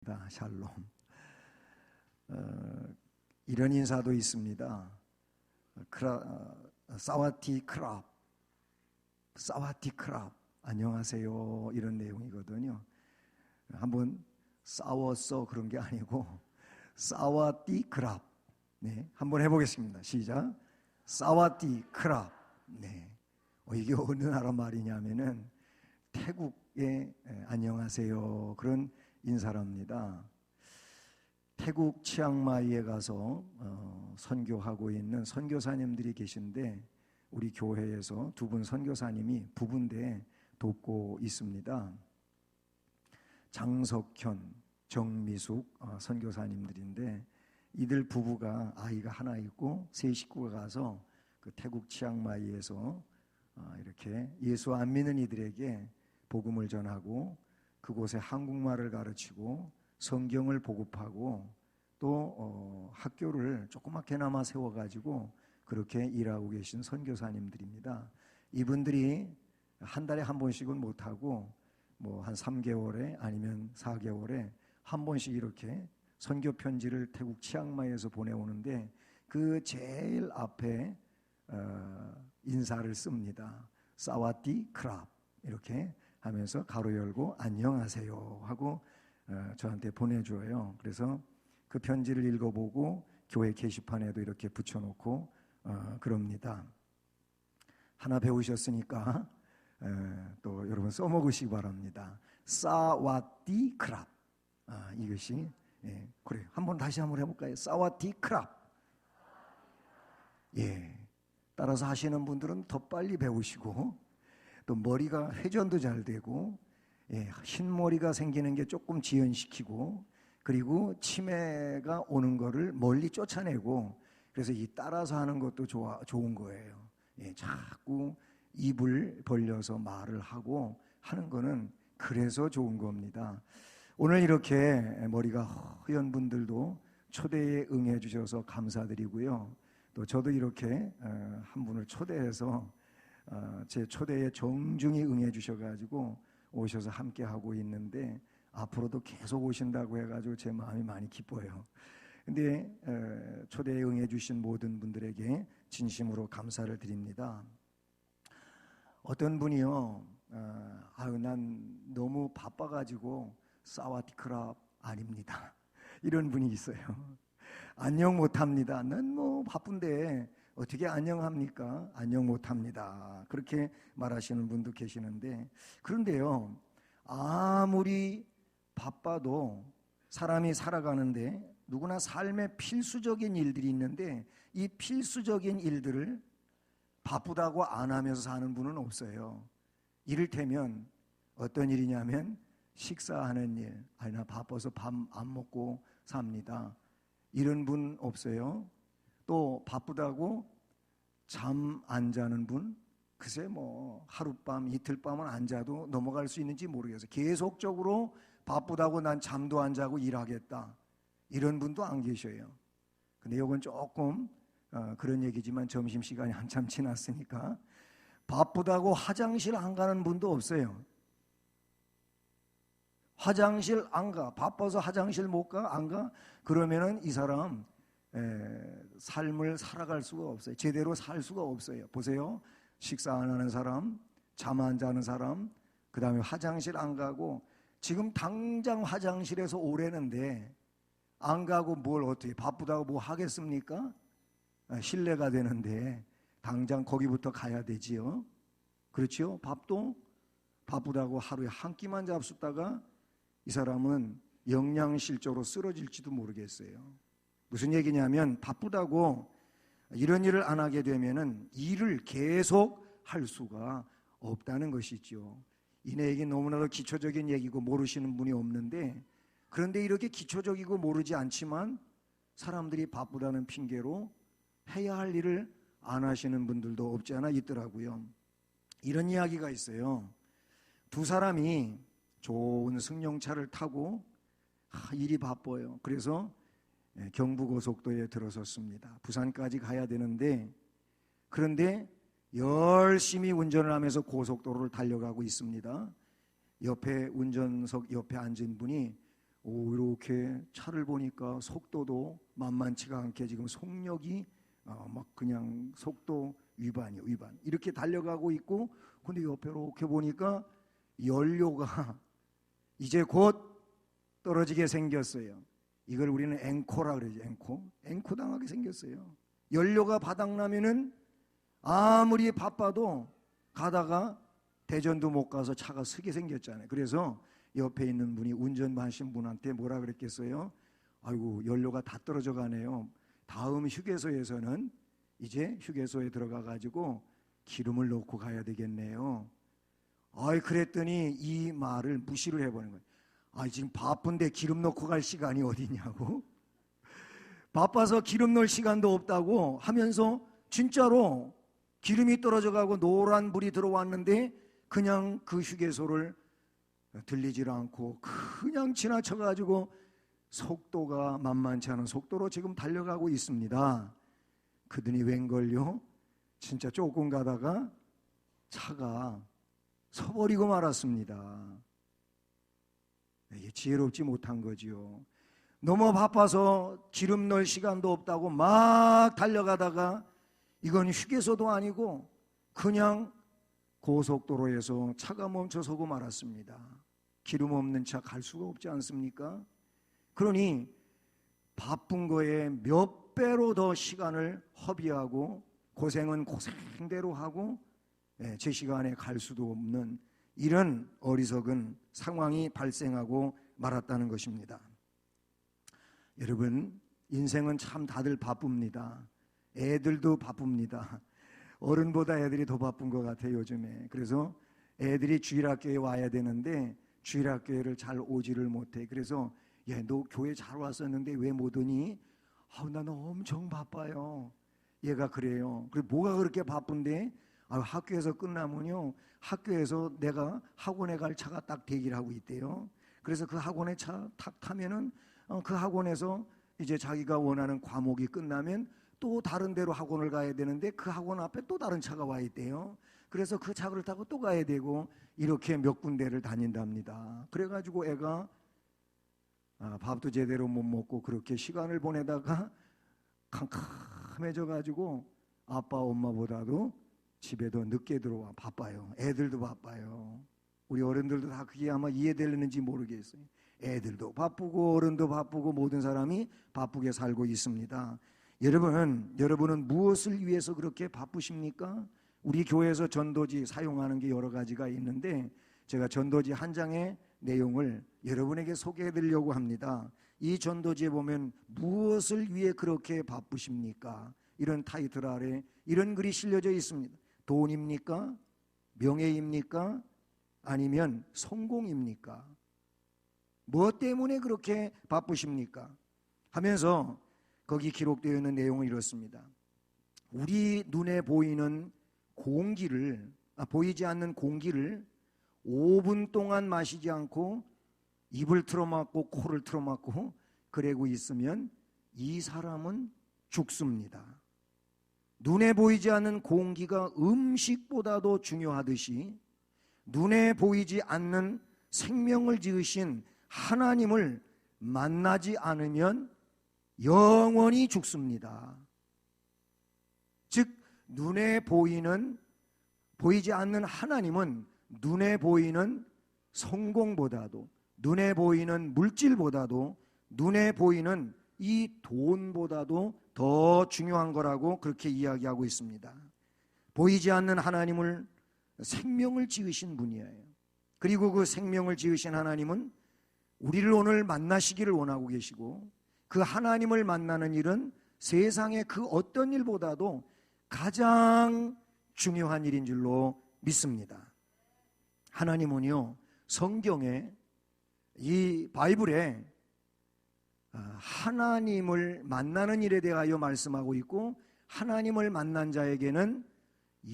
샬롬. 이런 인사도 있습니다. 사와티 크랍, 사와티 크랍, 안녕하세요, 이런 내용이거든요. 한번 싸웠어 그런 게 아니고 사와티 크랍. 네, 한번 해보겠습니다. 시작. 사와티 크랍. 네, 이게 어느 나라 말이냐면은 태국의 안녕하세요 그런 인사랍니다. 태국 치앙마이에 가서 선교하고 있는 선교사님들이 계신데 우리 교회에서 두 분 선교사님이 부부인데 돕고 있습니다. 장석현, 정미숙 선교사님들인데 이들 부부가 아이가 하나 있고 세 식구가 가서 그 태국 치앙마이에서 이렇게 예수 안 믿는 이들에게 복음을 전하고 그곳에 한국말을 가르치고 성경을 보급하고 또 학교를 조그맣게나마 세워가지고 그렇게 일하고 계신 선교사님들입니다. 이분들이 한 달에 한 번씩은 못하고 뭐 한 3개월에 아니면 4개월에 한 번씩 이렇게 선교 편지를 태국 치앙마이에서 보내오는데 그 제일 앞에 인사를 씁니다. 사와티 크랍 이렇게 하면서 가로 열고 안녕하세요 하고 저한테 보내줘요. 그래서 그 편지를 읽어보고 교회 게시판에도 이렇게 붙여놓고 그럽니다. 하나 배우셨으니까 또 여러분 써먹으시기 바랍니다. 사와티 크랍. 이것이 그래요. 한번 다시 한번 해볼까요? 사와티 크랍. 예. 따라서 하시는 분들은 더 빨리 배우시고 또 머리가 회전도 잘 되고 흰머리가 생기는 게 조금 지연시키고 그리고 치매가 오는 거를 멀리 쫓아내고 그래서 이 따라서 하는 것도 좋은 거예요. 자꾸 입을 벌려서 말을 하고 하는 거는 그래서 좋은 겁니다. 오늘 이렇게 머리가 허연 분들도 초대에 응해 주셔서 감사드리고요. 또 저도 이렇게 한 분을 초대해서 제 초대에 정중히 응해 주셔가지고 오셔서 함께 하고 있는데 앞으로도 계속 오신다고 해가지고 제 마음이 많이 기뻐요. 근데 초대에 응해 주신 모든 분들에게 진심으로 감사를 드립니다. 어떤 분이요, 난 너무 바빠가지고 사와티크랍 아닙니다. 이런 분이 있어요. 안녕 못합니다. 난 뭐 바쁜데 어떻게 안녕합니까? 안녕 못합니다. 그렇게 말하시는 분도 계시는데 그런데요, 아무리 바빠도 사람이 살아가는데 누구나 삶의 필수적인 일들이 있는데 이 필수적인 일들을 바쁘다고 안 하면서 사는 분은 없어요. 이를테면 어떤 일이냐면 식사하는 일. 나 바빠서 밥 안 먹고 삽니다. 이런 분 없어요. 또 바쁘다고 잠 안 자는 분, 글쎄 뭐 하룻밤 이틀밤은 안 자도 넘어갈 수 있는지 모르겠어요. 계속적으로 바쁘다고 난 잠도 안 자고 일하겠다, 이런 분도 안 계셔요. 근데 이건 조금 그런 얘기지만 점심시간이 한참 지났으니까 바쁘다고 화장실 안 가는 분도 없어요. 화장실 안 가, 바빠서 화장실 못 가, 안 가? 그러면은 이 사람 삶을 살아갈 수가 없어요. 제대로 살 수가 없어요. 보세요. 식사 안 하는 사람, 잠 안 자는 사람, 그 다음에 화장실 안 가고, 지금 당장 화장실에서 오래는데 안 가고 뭘 어떻게 바쁘다고 뭐 하겠습니까? 실례가 되는데 당장 거기부터 가야 되지요. 그렇죠? 밥도 바쁘다고 하루에 한 끼만 잡수다가 이 사람은 영양실조로 쓰러질지도 모르겠어요. 무슨 얘기냐면 바쁘다고 이런 일을 안 하게 되면은 일을 계속 할 수가 없다는 것이죠. 이 얘기 너무나도 기초적인 얘기고 모르시는 분이 없는데, 그런데 이렇게 기초적이고 모르지 않지만 사람들이 바쁘다는 핑계로 해야 할 일을 안 하시는 분들도 없지 않아 있더라고요. 이런 이야기가 있어요. 두 사람이 좋은 승용차를 타고 일이 바빠요. 그래서 경부고속도에 들어섰습니다. 부산까지 가야 되는데, 그런데 열심히 운전을 하면서 고속도로를 달려가고 있습니다. 옆에 운전석 옆에 앉은 분이 이렇게 차를 보니까 속도도 만만치가 않게 지금 속력이 막 그냥 속도 위반이요, 위반. 이렇게 달려가고 있고, 근데 옆에 이렇게 보니까 연료가 이제 곧 떨어지게 생겼어요. 이걸 우리는 앵코라 그러죠. 앵코 당하게 생겼어요. 연료가 바닥나면은 아무리 바빠도 가다가 대전도 못 가서 차가 서게 생겼잖아요. 그래서 옆에 있는 분이 운전하신 분한테 뭐라 그랬겠어요? 아이고, 연료가 다 떨어져 가네요. 다음 휴게소에서는 이제 휴게소에 들어가 가지고 기름을 넣고 가야 되겠네요. 그랬더니 이 말을 무시를 해버린 거예요. 지금 바쁜데 기름 넣고 갈 시간이 어디냐고. 바빠서 기름 넣을 시간도 없다고 하면서 진짜로 기름이 떨어져 가고 노란 불이 들어왔는데 그냥 그 휴게소를 들리질 않고 그냥 지나쳐 가지고 속도가 만만치 않은 속도로 지금 달려가고 있습니다. 그더니 웬걸요? 진짜 조금 가다가 차가 서버리고 말았습니다. 이게 지혜롭지 못한 거지요. 너무 바빠서 기름 넣을 시간도 없다고 막 달려가다가 이건 휴게소도 아니고 그냥 고속도로에서 차가 멈춰서고 말았습니다. 기름 없는 차 갈 수가 없지 않습니까? 그러니 바쁜 거에 몇 배로 더 시간을 허비하고 고생은 고생대로 하고 제 시간에 갈 수도 없는 이런 어리석은 상황이 발생하고 말았다는 것입니다. 여러분, 인생은 참 다들 바쁩니다. 애들도 바쁩니다. 어른보다 애들이 더 바쁜 것 같아요, 요즘에. 그래서 애들이 주일학교에 와야 되는데 주일학교를 잘 오지를 못해. 그래서 너 교회 잘 왔었는데 왜 못 오니? 나는 엄청 바빠요. 얘가 그래요. 그래, 뭐가 그렇게 바쁜데? 학교에서 끝나면요, 학교에서 내가 학원에 갈 차가 딱 대기를 하고 있대요. 그래서 그 학원에 차 탁 타면은 그 학원에서 이제 자기가 원하는 과목이 끝나면 또 다른 데로 학원을 가야 되는데 그 학원 앞에 또 다른 차가 와 있대요. 그래서 그 차를 타고 또 가야 되고 이렇게 몇 군데를 다닌답니다. 그래가지고 애가 밥도 제대로 못 먹고 그렇게 시간을 보내다가 캄캄해져가지고 아빠 엄마보다도 집에 더 늦게 들어와. 바빠요. 애들도 바빠요. 우리 어른들도 다 그게 아마 이해되는지 모르겠어요. 애들도 바쁘고 어른도 바쁘고 모든 사람이 바쁘게 살고 있습니다. 여러분은 무엇을 위해서 그렇게 바쁘십니까? 우리 교회에서 전도지 사용하는 게 여러 가지가 있는데 제가 전도지 한 장의 내용을 여러분에게 소개해 드리려고 합니다. 이 전도지에 보면 무엇을 위해 그렇게 바쁘십니까? 이런 타이틀 아래 이런 글이 실려져 있습니다. 돈입니까? 명예입니까? 아니면 성공입니까? 무엇 때문에 그렇게 바쁘십니까? 하면서 거기 기록되어 있는 내용은 이렇습니다. 우리 눈에 보이는 보이지 않는 공기를 5분 동안 마시지 않고 입을 틀어막고 코를 틀어막고 그러고 있으면 이 사람은 죽습니다. 눈에 보이지 않는 공기가 음식보다도 중요하듯이 눈에 보이지 않는 생명을 지으신 하나님을 만나지 않으면 영원히 죽습니다. 즉 눈에 보이지 않는 하나님은 눈에 보이는 성공보다도 눈에 보이는 물질보다도 눈에 보이는 이 돈보다도 더 중요한 거라고 그렇게 이야기하고 있습니다. 보이지 않는 하나님을 생명을 지으신 분이에요. 그리고 그 생명을 지으신 하나님은 우리를 오늘 만나시기를 원하고 계시고 그 하나님을 만나는 일은 세상의 그 어떤 일보다도 가장 중요한 일인 줄로 믿습니다. 하나님은요, 성경에 이 바이블에 하나님을 만나는 일에 대하여 말씀하고 있고 하나님을 만난 자에게는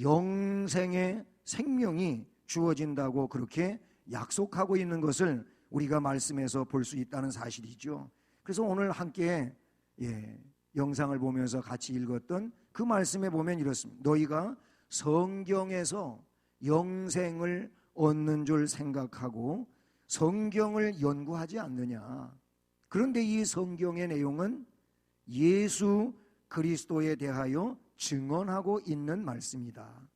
영생의 생명이 주어진다고 그렇게 약속하고 있는 것을 우리가 말씀에서 볼 수 있다는 사실이죠. 그래서 오늘 함께 영상을 보면서 같이 읽었던 그 말씀에 보면 이렇습니다. 너희가 성경에서 영생을 얻는 줄 생각하고 성경을 연구하지 않느냐. 그런데 이 성경의 내용은 예수 그리스도에 대하여 증언하고 있는 말씀이다.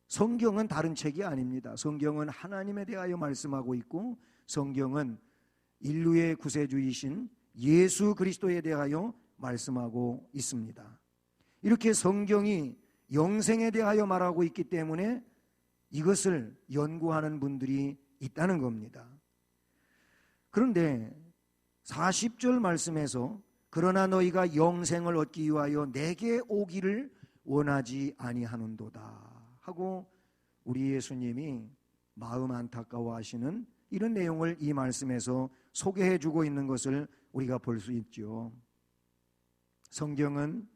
성경은 다른 책이 아닙니다. 성경은 하나님에 대하여 말씀하고 있고, 성경은 인류의 구세주이신 예수 그리스도에 대하여 말씀하고 있습니다. 이렇게 성경이 영생에 대하여 말하고 있기 때문에 이것을 연구하는 분들이 있다는 겁니다. 그런데 40절 말씀에서 그러나 너희가 영생을 얻기 위하여 내게 오기를 원하지 아니하는도다 하고 우리 예수님이 마음 안타까워하시는 이런 내용을 이 말씀에서 소개해 주고 있는 것을 우리가 볼 수 있죠. 성경은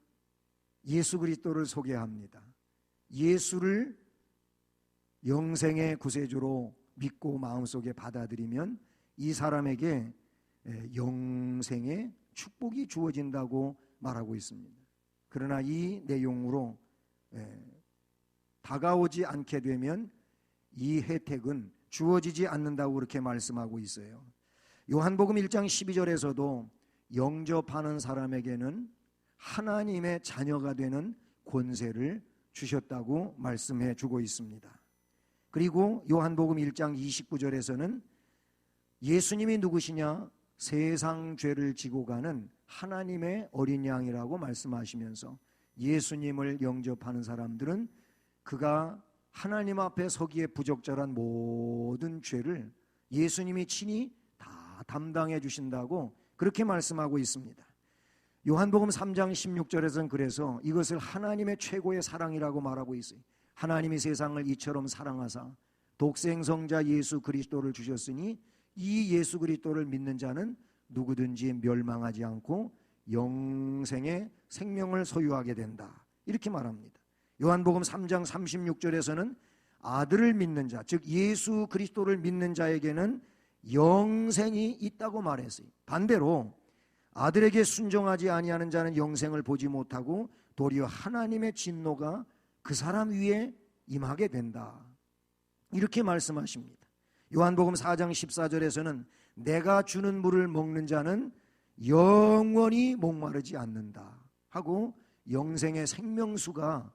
예수 그리스도를 소개합니다. 예수를 영생의 구세주로 믿고 마음속에 받아들이면 이 사람에게 영생의 축복이 주어진다고 말하고 있습니다. 그러나 이 내용으로 다가오지 않게 되면 이 혜택은 주어지지 않는다고 그렇게 말씀하고 있어요. 요한복음 1장 12절에서도 영접하는 사람에게는 하나님의 자녀가 되는 권세를 주셨다고 말씀해 주고 있습니다. 그리고 요한복음 1장 29절에서는 예수님이 누구시냐? 세상 죄를 지고 가는 하나님의 어린 양이라고 말씀하시면서 예수님을 영접하는 사람들은 그가 하나님 앞에 서기에 부적절한 모든 죄를 예수님이 친히 다 담당해 주신다고 그렇게 말씀하고 있습니다. 요한복음 3장 16절에서는 그래서 이것을 하나님의 최고의 사랑이라고 말하고 있어요. 하나님이 세상을 이처럼 사랑하사 독생성자 예수 그리스도를 주셨으니 이 예수 그리스도를 믿는 자는 누구든지 멸망하지 않고 영생의 생명을 소유하게 된다, 이렇게 말합니다. 요한복음 3장 36절에서는 아들을 믿는 자, 즉 예수 그리스도를 믿는 자에게는 영생이 있다고 말했어요. 반대로 아들에게 순종하지 아니하는 자는 영생을 보지 못하고 도리어 하나님의 진노가 그 사람 위에 임하게 된다, 이렇게 말씀하십니다. 요한복음 4장 14절에서는 내가 주는 물을 먹는 자는 영원히 목마르지 않는다 하고 영생의 생명수가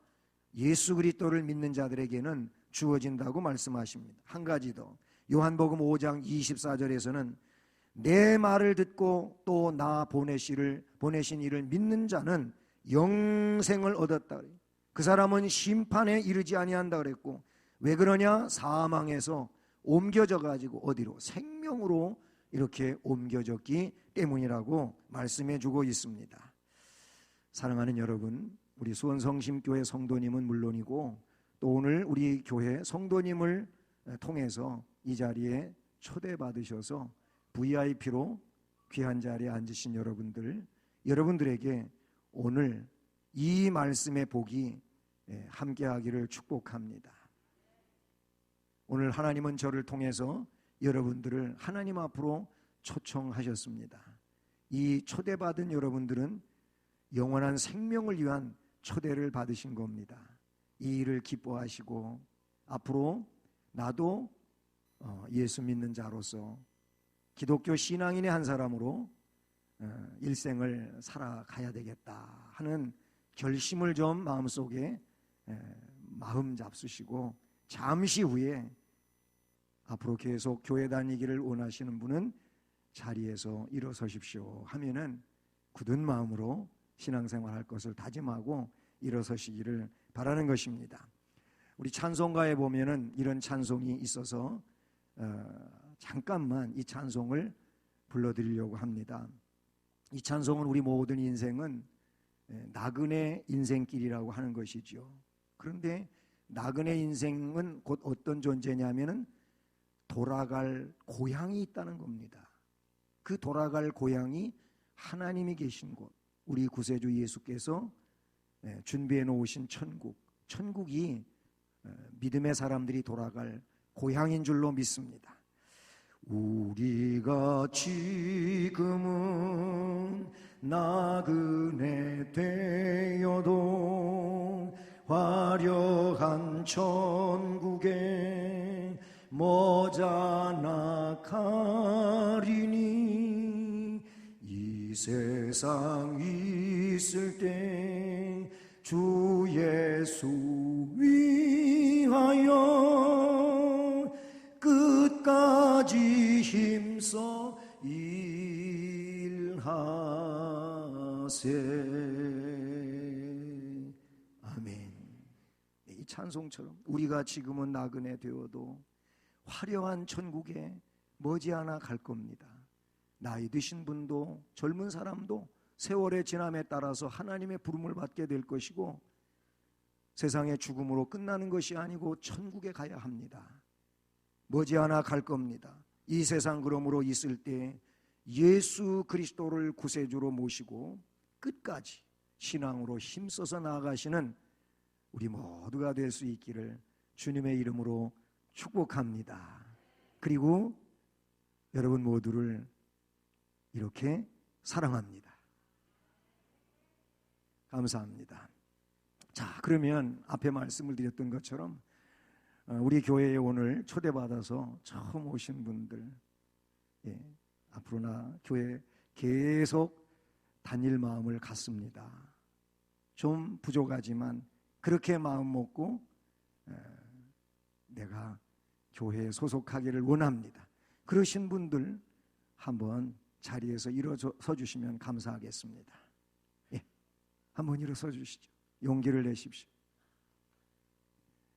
예수 그리스도를 믿는 자들에게는 주어진다고 말씀하십니다. 한 가지 더, 요한복음 5장 24절에서는 내 말을 듣고 또 나 보내신 이를 믿는 자는 영생을 얻었다, 그 사람은 심판에 이르지 아니한다 그랬고, 왜 그러냐? 사망에서 옮겨져 가지고 어디로? 생명으로 이렇게 옮겨졌기 때문이라고 말씀해 주고 있습니다. 사랑하는 여러분, 우리 수원성심교회 성도님은 물론이고 또 오늘 우리 교회 성도님을 통해서 이 자리에 초대받으셔서 VIP로 귀한 자리에 앉으신 여러분들에게 오늘 이 말씀의 복이 함께하기를 축복합니다. 오늘 하나님은 저를 통해서 여러분들을 하나님 앞으로 초청하셨습니다. 이 초대받은 여러분들은 영원한 생명을 위한 초대를 받으신 겁니다. 이 일을 기뻐하시고 앞으로 나도 예수 믿는 자로서 기독교 신앙인의 한 사람으로 일생을 살아가야 되겠다 하는 결심을 좀 마음속에 마음 잡수시고 잠시 후에 앞으로 계속 교회 다니기를 원하시는 분은 자리에서 일어서십시오 하면은 굳은 마음으로 신앙생활 할 것을 다짐하고 일어서시기를 바라는 것입니다. 우리 찬송가에 보면은 이런 찬송이 있어서 잠깐만 이 찬송을 불러드리려고 합니다. 이 찬송은 우리 모든 인생은 나그네 인생길이라고 하는 것이죠. 그런데 나그네 인생은 곧 어떤 존재냐면은 돌아갈 고향이 있다는 겁니다. 그 돌아갈 고향이 하나님이 계신 곳, 우리 구세주 예수께서 준비해 놓으신 천국이 믿음의 사람들이 돌아갈 고향인 줄로 믿습니다. 우리가 지금은 나그네 되어도 화려한 천국에 모자나 생각하리니 이 세상 있을 때 주 예수 위하여 끝까지 힘써 일하세. 아멘. 이 찬송처럼 우리가 지금은 나그네 되어도 화려한 천국에 머지않아 갈 겁니다. 나이 드신 분도 젊은 사람도 세월의 지남에 따라서 하나님의 부름을 받게 될 것이고, 세상의 죽음으로 끝나는 것이 아니고 천국에 가야 합니다. 머지않아 갈 겁니다. 이 세상 그러므로 있을 때 예수 그리스도를 구세주로 모시고 끝까지 신앙으로 힘써서 나아가시는 우리 모두가 될 수 있기를 주님의 이름으로 축복합니다. 그리고 여러분 모두를 이렇게 사랑합니다. 감사합니다. 자, 그러면 앞에 말씀을 드렸던 것처럼 우리 교회에 오늘 초대받아서 처음 오신 분들, 앞으로나 교회 계속 다닐 마음을 갖습니다. 좀 부족하지만 그렇게 마음 먹고 내가 교회에 소속하기를 원합니다. 그러신 분들 한번 자리에서 일어서 주시면 감사하겠습니다. 한번 일어서 주시죠. 용기를 내십시오.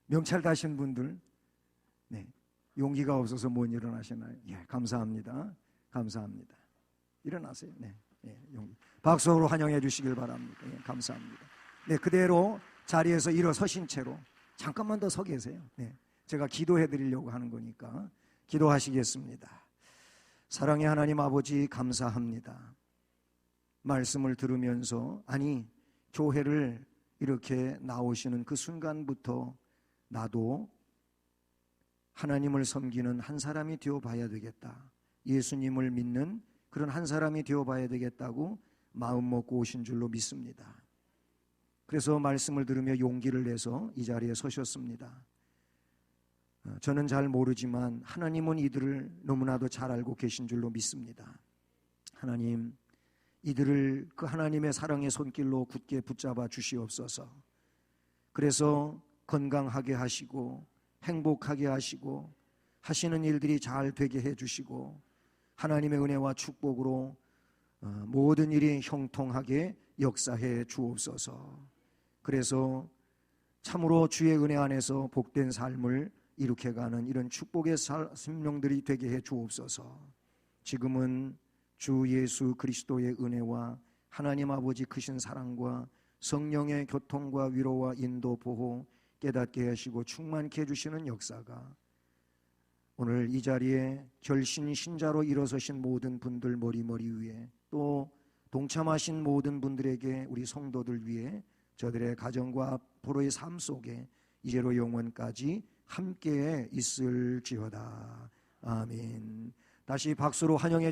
명찰 다신 분들, 용기가 없어서 못 일어나시나요? 감사합니다. 감사합니다. 일어나세요. 용기. 박수로 환영해 주시길 바랍니다. 감사합니다. 그대로 자리에서 일어서신 채로 잠깐만 더 서 계세요. 제가 기도해 드리려고 하는 거니까 기도하시겠습니다. 사랑의 하나님 아버지, 감사합니다. 말씀을 들으면서, 교회를 이렇게 나오시는 그 순간부터 나도 하나님을 섬기는 한 사람이 되어봐야 되겠다, 예수님을 믿는 그런 한 사람이 되어봐야 되겠다고 마음 먹고 오신 줄로 믿습니다. 그래서 말씀을 들으며 용기를 내서 이 자리에 서셨습니다. 저는 잘 모르지만 하나님은 이들을 너무나도 잘 알고 계신 줄로 믿습니다. 하나님, 이들을 그 하나님의 사랑의 손길로 굳게 붙잡아 주시옵소서. 그래서 건강하게 하시고 행복하게 하시고 하시는 일들이 잘 되게 해주시고 하나님의 은혜와 축복으로 모든 일이 형통하게 역사해 주옵소서. 그래서 참으로 주의 은혜 안에서 복된 삶을 이룩해가는 이런 축복의 심령들이 되게 해 주옵소서. 지금은 주 예수 그리스도의 은혜와 하나님 아버지 크신 사랑과 성령의 교통과 위로와 인도 보호 깨닫게 하시고 충만케 해주시는 역사가 오늘 이 자리에 결신 신자로 일어서신 모든 분들 머리 위에, 또 동참하신 모든 분들에게, 우리 성도들 위해, 저들의 가정과 앞으로의 삶 속에 이제로 영원까지 함께 있을지어다. 아멘. 다시 박수로 환영해